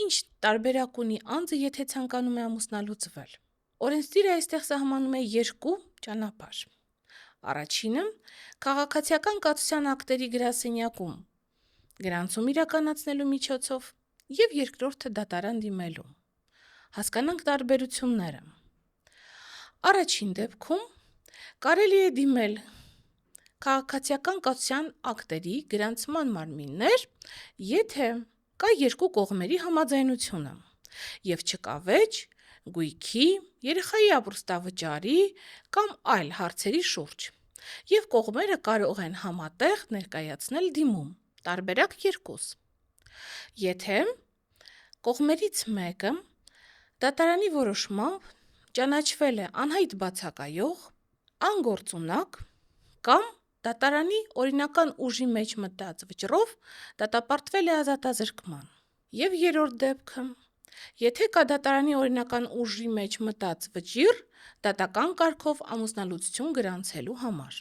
ինչ տարբերակ ունի անձը, եթե ցանկանում է ամուսնալուծվել։ Օրենսդիրը այստեղ սահմանում է երկու ճանապարհ։ Առաջինը քաղաքացիական կացության ակտերի գրասենյակում գրանցում իրականացնելու միջոցով եւ երկրորդը դատարան դիմելու։ Հասկանանք տարբերությունները։ Առաջին դեպքում կարելի է դիմել քաղաքացիական կացության ակտերի գրանցման մարմիններ, եթե կա երկու կողմերի համաձայնությունը եւ չկա վեճ գույքի, երեխայի ապրուստավճարի կամ այլ հարցերի շուրջ, եւ կողմերը կարող են համատեղ ներկայացնել դիմում, տարբերակ 2։ Եթե կողմերից մեկը դատարանի որոշմամբ ճանաչվել է անհայտ բացակայող, անգործունակ կամ դատարանի օրինական ուժի մեջ մտած վճռով դատապարտվել է ազատազրկման։ Եվ երրորդ դեպքը, եթե կա դատարանի օրինական ուժի մեջ մտած վճիռ դատական կարգով ամուսնալուծություն գրանցելու համար։